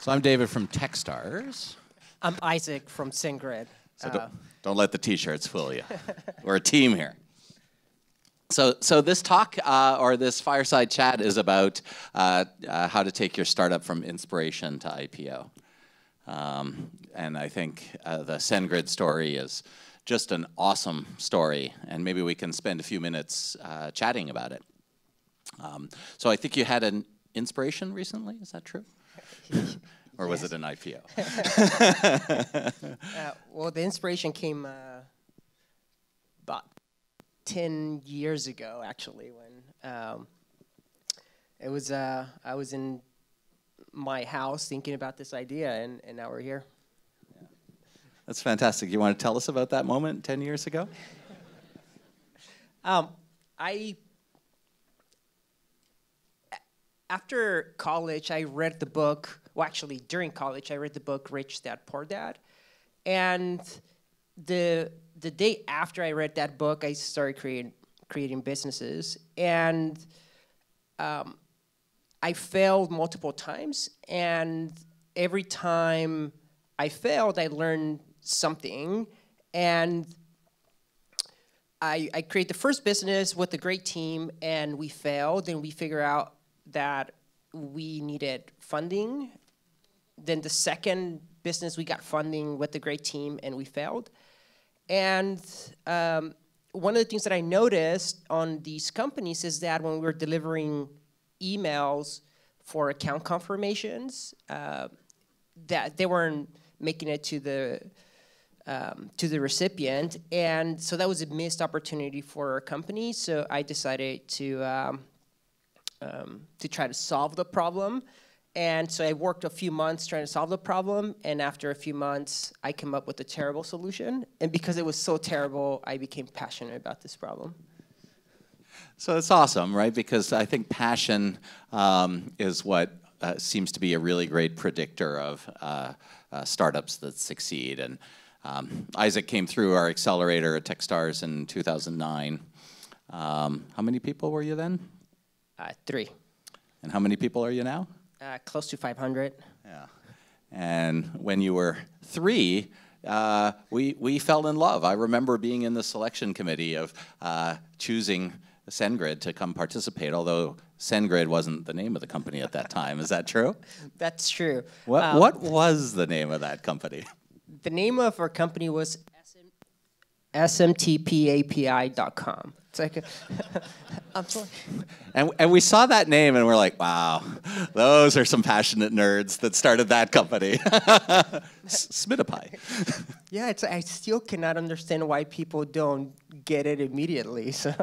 So I'm David from Techstars. I'm Isaac from SendGrid. So don't let the T-shirts fool you. We're a team here. So this talk or this fireside chat is about how to take your startup from inspiration to IPO. And I think the SendGrid story is just an awesome story, and maybe we can spend a few minutes chatting about it. So I think you had an inspiration recently, is that true? Or was it an IPO? Well, the inspiration came about 10 years ago, actually, when it was I was in my house thinking about this idea, and now we're here. Yeah. That's fantastic. You want to tell us about that moment 10 years ago? After college, I read the book. Well, actually, during college, I read the book Rich Dad Poor Dad, and the day after I read that book, I started creating businesses, and I failed multiple times, and every time I failed, I learned something, and I created the first business with a great team, and we failed, and we figured out that we needed funding. Then the second business, we got funding with a great team, and we failed. And one of the things that I noticed on these companies is that when we were delivering emails for account confirmations, that they weren't making it to the recipient, and so that was a missed opportunity for our company. So I decided to try to solve the problem. And so I worked a few months trying to solve the problem, and after a few months, I came up with a terrible solution. And because it was so terrible, I became passionate about this problem. So it's awesome, right? Because I think passion is what seems to be a really great predictor of startups that succeed. And Isaac came through our accelerator at Techstars in 2009. How many people were you then? 3. And how many people are you now? Close to 500. Yeah. And when you were 3, we fell in love. I remember being in the selection committee of choosing SendGrid to come participate, although SendGrid wasn't the name of the company at that time. Is that true? That's true. What was the name of that company? The name of our company was smtpapi.com. It's like, I'm sorry. And we saw that name and we're like, wow, those are some passionate nerds that started that company. Smitapi. Yeah, I still cannot understand why people don't get it immediately. So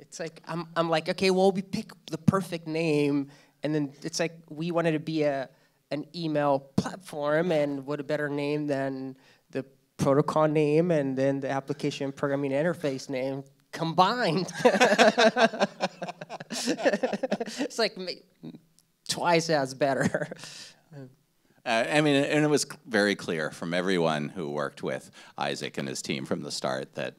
it's like, I'm like, okay, well, we pick the perfect name, and then it's like we wanted to be an email platform, and what a better name than the protocol name and then the application programming interface name combined. It's like twice as better. I mean, and it was very clear from everyone who worked with Isaac and his team from the start that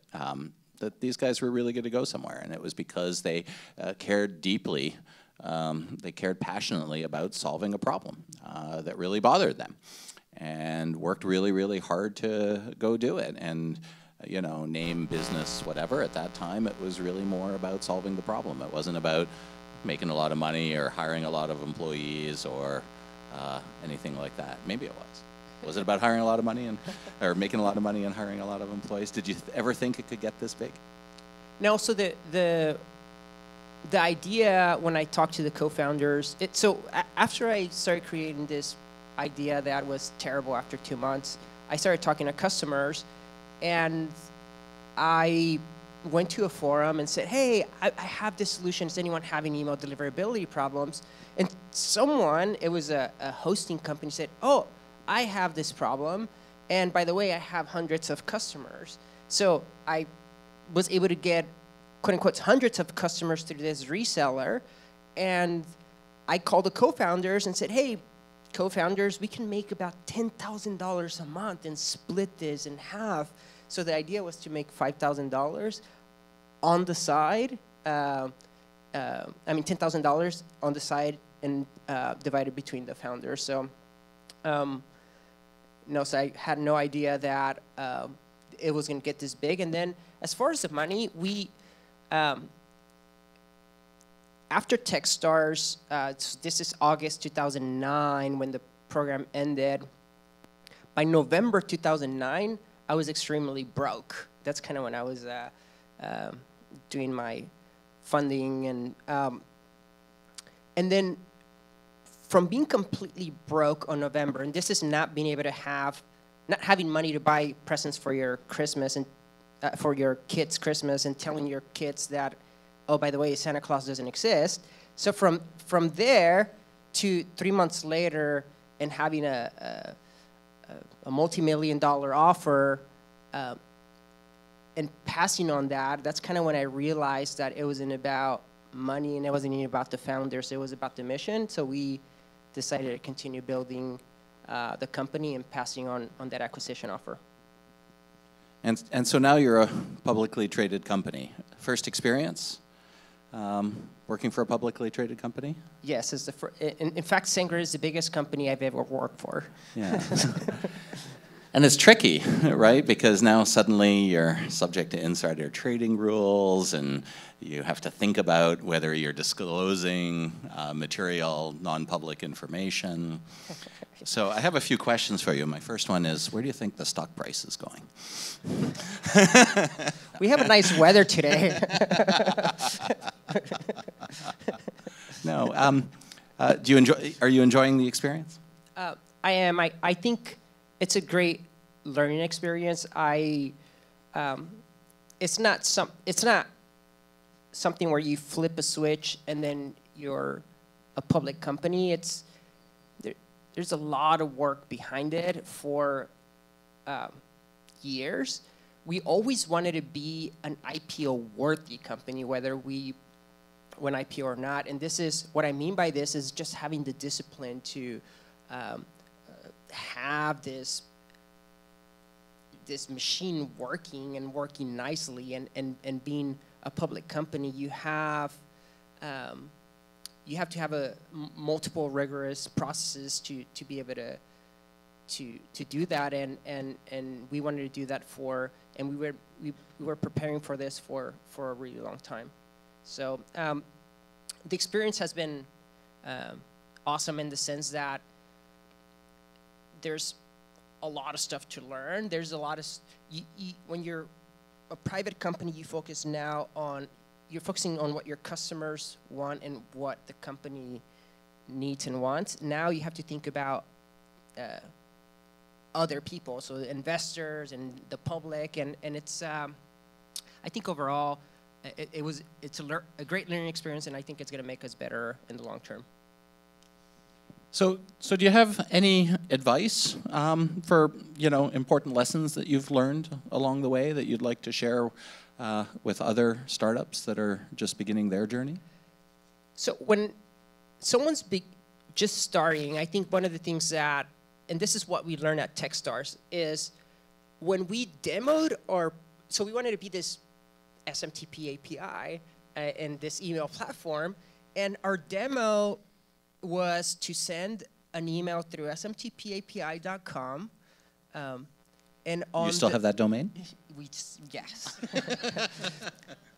that these guys were really going to go somewhere, and it was because they cared deeply, they cared passionately about solving a problem that really bothered them, and worked really, really hard to go do it. And you know, name, business, whatever, at that time, it was really more about solving the problem. It wasn't about making a lot of money or hiring a lot of employees or anything like that. Maybe it was. Was it about hiring a lot of money or making a lot of money and hiring a lot of employees? Did you ever think it could get this big? No, so the idea, when I talked to the co-founders, after I started creating this idea that was terrible after 2 months, I started talking to customers, and I went to a forum and said, hey, I have this solution. Does anyone have any email deliverability problems? And someone, it was a hosting company, said, oh, I have this problem, and by the way, I have hundreds of customers. So I was able to get, quote unquote, hundreds of customers through this reseller, and I called the co-founders and said, hey, co-founders, we can make about $10,000 a month and split this in half. So the idea was to make $5,000 on the side $10,000 on the side and divided between the founders. So, so I had no idea that it was going to get this big. And then as far as the money, we, after Techstars, this is August 2009 when the program ended. By November 2009, I was extremely broke. That's kind of when I was doing my funding, and then from being completely broke on November, and this is not being able to not having money to buy presents for your Christmas and for your kids' Christmas, and telling your kids that, oh, by the way, Santa Claus doesn't exist. So from there to 3 months later, and having a multi-million-dollar offer, and passing on that, that's kind of when I realized that it wasn't about money and it wasn't even about the founders, it was about the mission. So we decided to continue building the company and passing on that acquisition offer. And so now you're a publicly traded company. First experience working for a publicly traded company? Yes, it's in fact, Sanger is the biggest company I've ever worked for. Yeah. And it's tricky, right? Because now suddenly you're subject to insider trading rules, and you have to think about whether you're disclosing material, non-public information. So I have a few questions for you. My first one is, where do you think the stock price is going? We have a nice weather today. No. Are you enjoying the experience? I am. I think it's a great learning experience. It's not something where you flip a switch and then you're a public company. There's a lot of work behind it for years. We always wanted to be an IPO-worthy company, whether we went IPO or not. And this is what I mean by this is just having the discipline to have this machine working and working nicely, and being a public company, you have to have multiple rigorous processes to be able to do that, and we wanted to do that and we were preparing for this for a really long time. So the experience has been awesome in the sense that there's a lot of stuff to learn. There's a lot of when you're a private company, you're focusing on what your customers want and what the company needs and wants. Now you have to think about other people, so the investors and the public, and it's I think overall it's a great learning experience, and I think it's going to make us better in the long term. So do you have any advice for important lessons that you've learned along the way that you'd like to share with other startups that are just beginning their journey? So when someone's just starting, I think one of the things that, and this is what we learned at Techstars, is when we demoed so we wanted to be this SMTP API and this email platform, and our demo was to send an email through smtpapi.com. And on you still have that domain? Yes.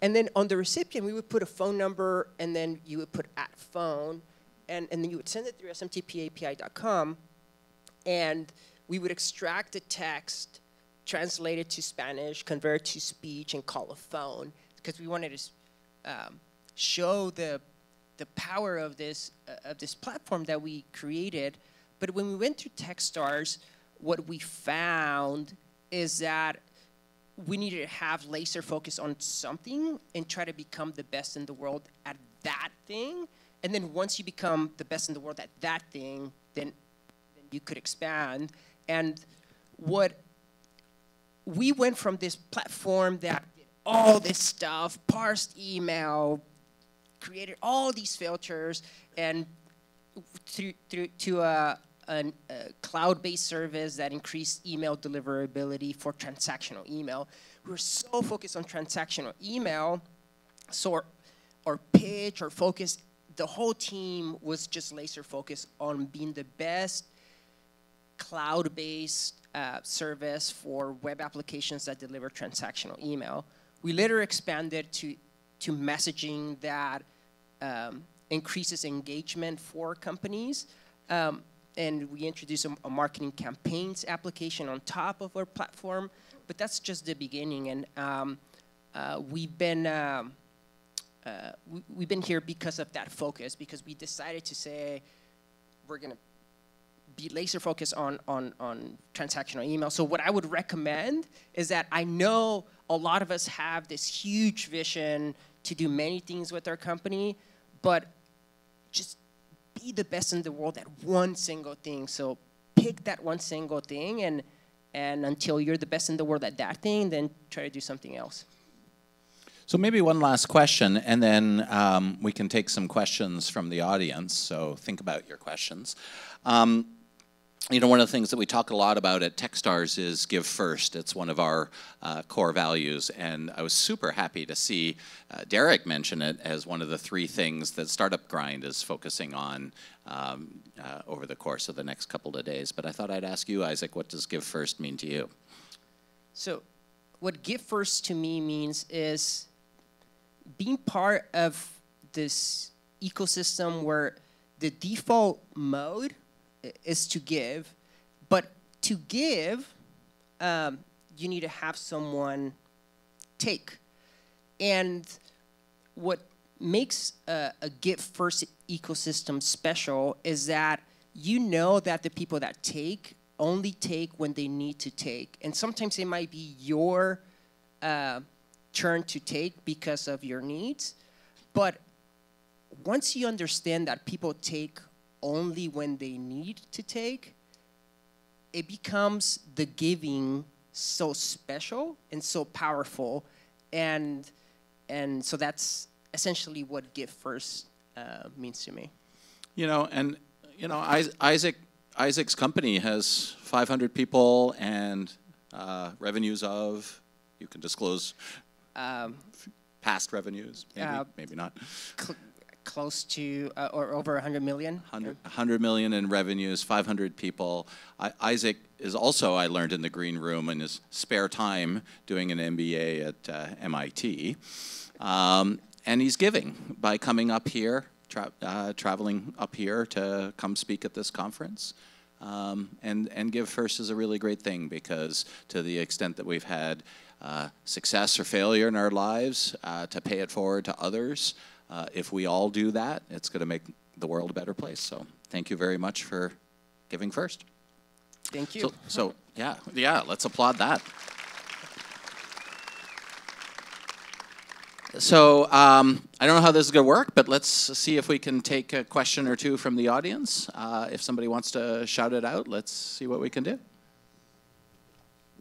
And then on the recipient, we would put a phone number, and then you would put @phone, and then you would send it through smtpapi.com, and we would extract the text, translate it to Spanish, convert it to speech, and call a phone, because we wanted to show the power of this platform that we created. But when we went through Techstars, what we found is that we needed to have laser focus on something and try to become the best in the world at that thing. And then once you become the best in the world at that thing, then you could expand. And we went from this platform that did all this stuff, parsed email, created all these filters, and to a cloud-based service that increased email deliverability for transactional email. We were so focused on transactional email, so or pitch or focus. The whole team was just laser focused on being the best cloud-based service for web applications that deliver transactional email. We later expanded to messaging that increases engagement for companies. And we introduced a marketing campaigns application on top of our platform. But that's just the beginning. And we've been here because of that focus, because we decided to say we're going to be laser focused on transactional email. So what I would recommend is that I know a lot of us have this huge vision to do many things with our company, but just be the best in the world at one single thing. So pick that one single thing, and until you're the best in the world at that thing, then try to do something else. So maybe one last question, and then we can take some questions from the audience. So think about your questions. You know, one of the things that we talk a lot about at Techstars is give first. It's one of our core values, and I was super happy to see Derek mention it as one of the 3 things that Startup Grind is focusing on over the course of the next couple of days. But I thought I'd ask you, Isaac, what does give first mean to you? So what give first to me means is being part of this ecosystem where the default mode is to give, but to give, you need to have someone take. And what makes a give first ecosystem special is that you know that the people that take only take when they need to take. And sometimes it might be your turn to take because of your needs. But once you understand that people take only when they need to take, it becomes the giving so special and so powerful. And so that's essentially what give first means to me. You know, and you know, Isaac's company has 500 people and revenues of, you can disclose past revenues, maybe not. Close to, or over 100 million. 100 million in revenues, 500 people. Isaac is also, I learned in the green room, in his spare time doing an MBA at MIT. And he's giving by coming up here, traveling up here to come speak at this conference. And give first is a really great thing, because to the extent that we've had success or failure in our lives, to pay it forward to others, if we all do that, it's going to make the world a better place. So thank you very much for giving first. Thank you. So yeah, let's applaud that. So I don't know how this is going to work, but let's see if we can take a question or two from the audience. If somebody wants to shout it out, let's see what we can do.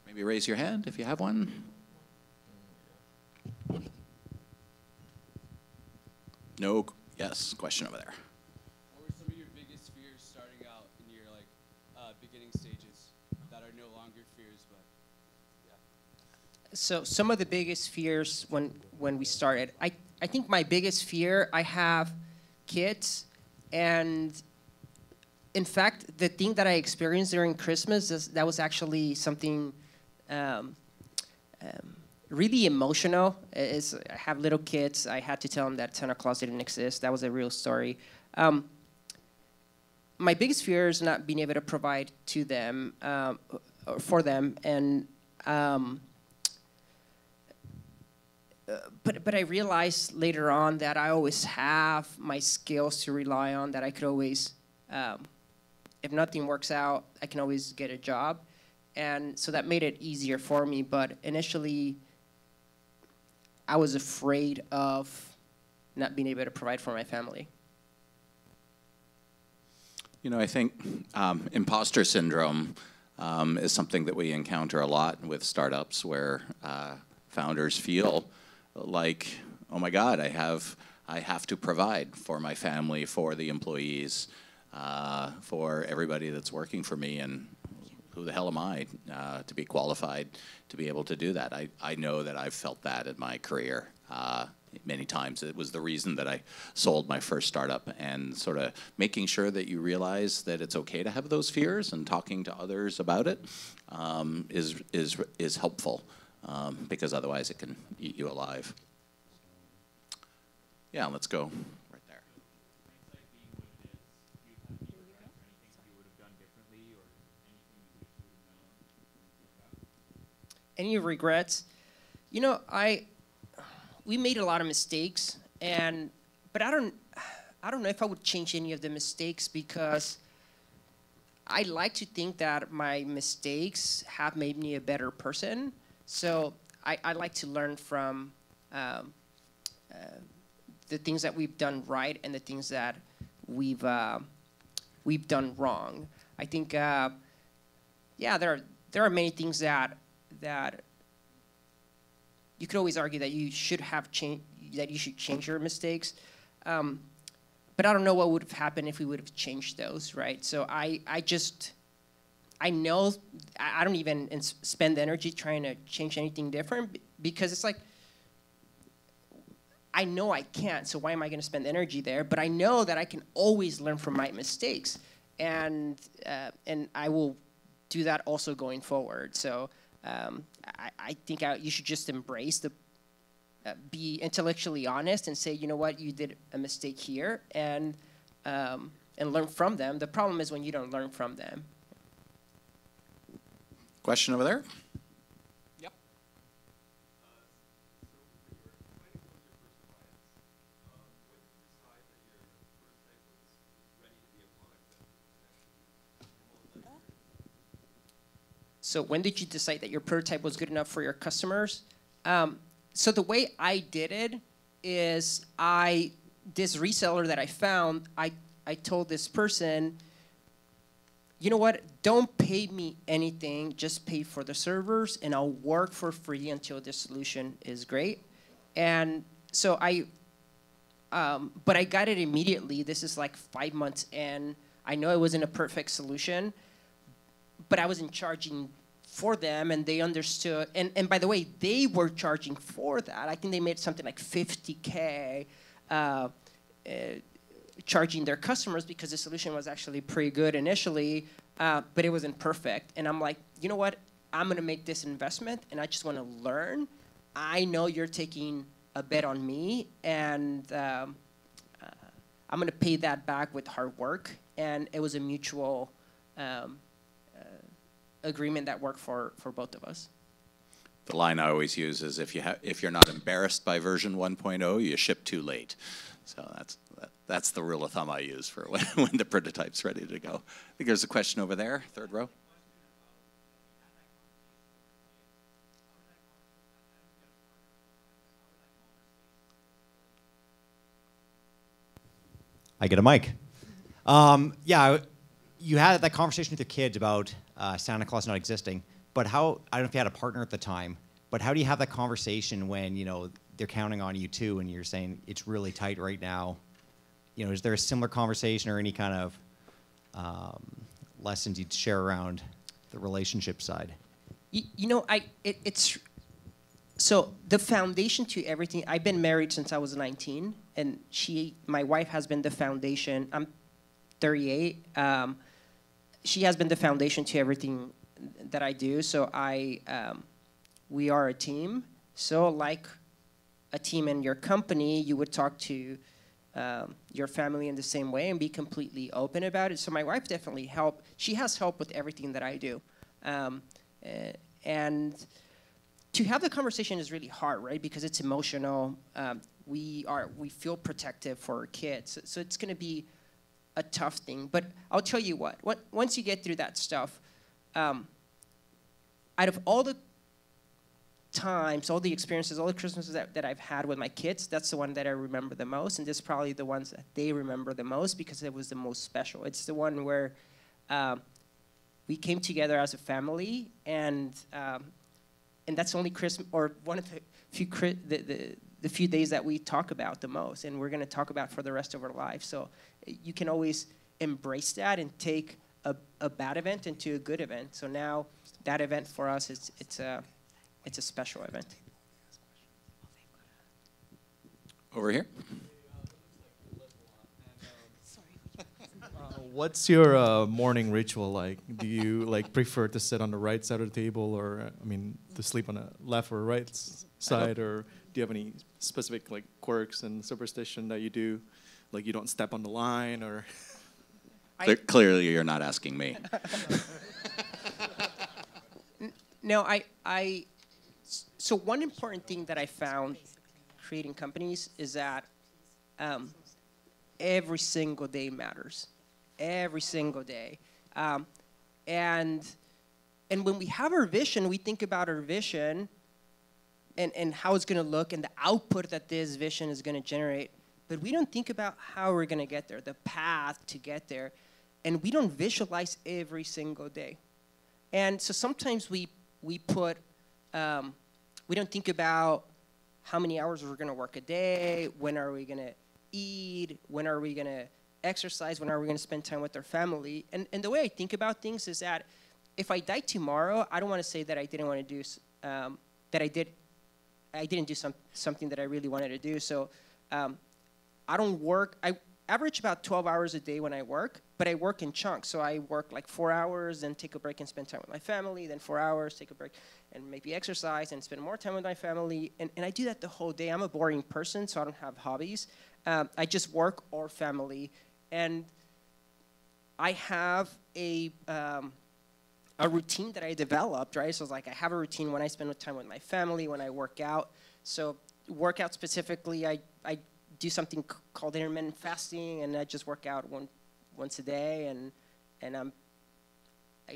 Maybe raise your hand if you have one. No, yes, question over there. What were some of your biggest fears starting out in your beginning stages that are no longer fears, but yeah? So some of the biggest fears when we started, I think my biggest fear, I have kids, and in fact, the thing that I experienced during Christmas, that was actually something really emotional. I have little kids. I had to tell them that Santa Claus didn't exist. That was a real story. My biggest fear is not being able to provide to them, or for them, and but I realized later on that I always have my skills to rely on, that I could always, if nothing works out, I can always get a job. And so that made it easier for me. But initially, I was afraid of not being able to provide for my family. You know, I think imposter syndrome is something that we encounter a lot with startups, where founders feel like, oh my God, I have to provide for my family, for the employees, for everybody that's working for me. And who the hell am I to be qualified to be able to do that? I know that I've felt that in my career many times. It was the reason that I sold my first startup, and sort of making sure that you realize that it's okay to have those fears, and talking to others about it is helpful, because otherwise it can eat you alive. Yeah, let's go right there. Any regrets? You know, we made a lot of mistakes, but I don't know if I would change any of the mistakes, because I like to think that my mistakes have made me a better person. So I like to learn from the things that we've done right and the things that we've done wrong. I think, yeah, there are many things that you could always argue that you should have changed, that you should change your mistakes. But I don't know what would have happened if we would have changed those, right? So I know I don't even spend energy trying to change anything different, because it's like, I know I can't, so why am I going to spend energy there? But I know that I can always learn from my mistakes, and I will do that also going forward. So I think you should just embrace be intellectually honest and say, you know what, you did a mistake here, and learn from them. The problem is when you don't learn from them. Question over there? Yep. So when did you decide that your prototype was good enough for your customers? So the way I did it is this reseller that I found, I told this person, you know what, don't pay me anything, just pay for the servers, and I'll work for free until this solution is great. And so but I got it immediately. This is like 5 months in. I know it wasn't a perfect solution, but I wasn't charging for them, and they understood. And by the way, they were charging for that. I think they made something like $50K charging their customers, because the solution was actually pretty good initially, but it wasn't perfect. And I'm like, you know what? I'm going to make this investment, and I just want to learn. I know you're taking a bet on me, and I'm going to pay that back with hard work. And it was a mutual agreement that worked for both of us. The line I always use is, if you're not embarrassed by version 1.0, you ship too late. So that's the rule of thumb I use for when the prototype's ready to go. I think there's a question over there, third row. I get a mic. Yeah, you had that conversation with your kids about Santa Claus not existing, but how, I don't know if you had a partner at the time, but how do you have that conversation when, you know, they're counting on you too, and you're saying it's really tight right now? You know, is there a similar conversation or any kind of lessons you'd share around the relationship side? You know, it's so the foundation to everything. I've been married since I was 19, and my wife has been the foundation. I'm 38. She has been the foundation to everything that I do. So we are a team. So like a team in your company, you would talk to your family in the same way and be completely open about it. So my wife definitely helped. She has helped with everything that I do. And to have the conversation is really hard, right? Because it's emotional. We feel protective for our kids. So it's going to be a tough thing. But I'll tell you what, once you get through that stuff, out of all the times, all the experiences, all the Christmases that I've had with my kids, that's the one that I remember the most. And this is probably the ones that they remember the most, because it was the most special. It's the one where we came together as a family, and that's only Christmas, or one of the few days that we talk about the most, and we're going to talk about for the rest of our lives. So you can always embrace that and take a bad event into a good event. So now that event for us, it's a special event. Over here. What's your morning ritual like? Do you like prefer to sit on the right side of the table, or I mean, to sleep on the left or right side, or do you have any specific like quirks and superstition that you do, like you don't step on the line, or? Clearly, you're not asking me. No, so one important thing that I found creating companies is that every single day matters. Every single day. And when we have our vision, we think about our vision and how it's going to look and the output that this vision is going to generate. But we don't think about how we're going to get there, the path to get there. And we don't visualize every single day. And so sometimes we put, we don't think about how many hours we're going to work a day, when are we going to eat, when are we going to exercise, when are we going to spend time with our family. And the way I think about things is that if I die tomorrow, I don't want to say that I didn't want to do, that I didn't do something that I really wanted to do. So I don't work, I average about 12 hours a day when I work, but I work in chunks. So I work like 4 hours, then take a break and spend time with my family, then 4 hours, take a break, and maybe exercise and spend more time with my family. And I do that the whole day. I'm a boring person, so I don't have hobbies. I just work or family. And I have a routine that I developed, right? So it's like I have a routine when I spend time with my family, when I work out. So workout specifically, I do something called intermittent fasting, and I just work out once a day, and I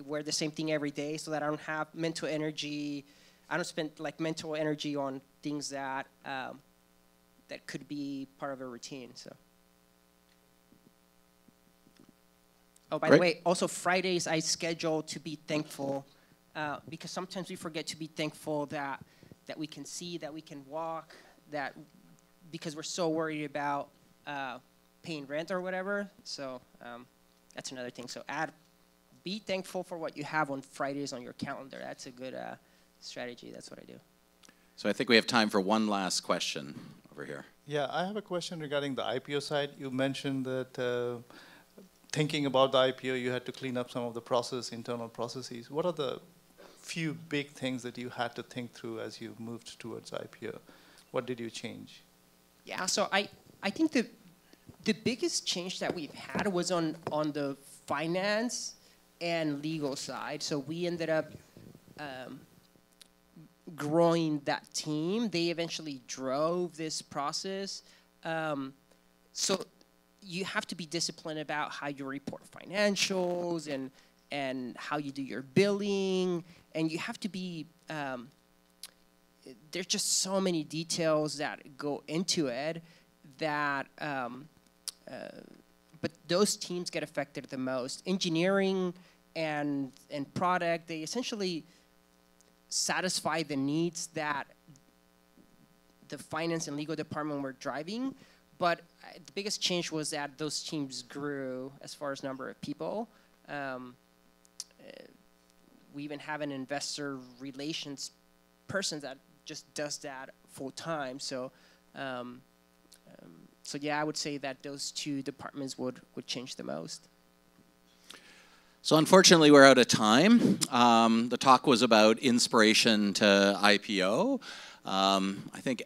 wear the same thing every day so that I don't have mental energy. I don't spend like mental energy on things that that could be part of a routine. So. Oh, by the way, also Fridays I schedule to be thankful because sometimes we forget to be thankful that we can see, that we can walk, that because we're so worried about paying rent or whatever. So that's another thing. So be thankful for what you have on Fridays on your calendar. That's a good strategy. That's what I do. So I think we have time for one last question over here. Yeah, I have a question regarding the IPO side. You mentioned that thinking about the IPO, you had to clean up some of the internal processes. What are the few big things that you had to think through as you moved towards IPO? What did you change? Yeah, so I think the biggest change that we've had was on the finance and legal side. So we ended up growing that team. They eventually drove this process. So you have to be disciplined about how you report financials and how you do your billing. And you have to be, there's just so many details that go into it that, but those teams get affected the most. Engineering and product, they essentially satisfy the needs that the finance and legal department were driving. But the biggest change was that those teams grew as far as number of people. We even have an investor relations person that just does that full time. So, so yeah, I would say that those two departments would change the most. So unfortunately, we're out of time. The talk was about inspiration to IPO. I think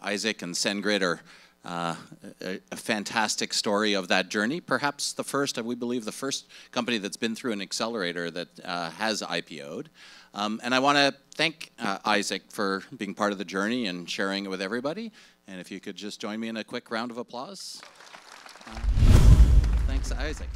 Isaac and SendGrid are a fantastic story of that journey. Perhaps the first, we believe, the first company that's been through an accelerator that has IPO'd. And I want to thank Isaac for being part of the journey and sharing it with everybody. And if you could just join me in a quick round of applause. Thanks, Isaac.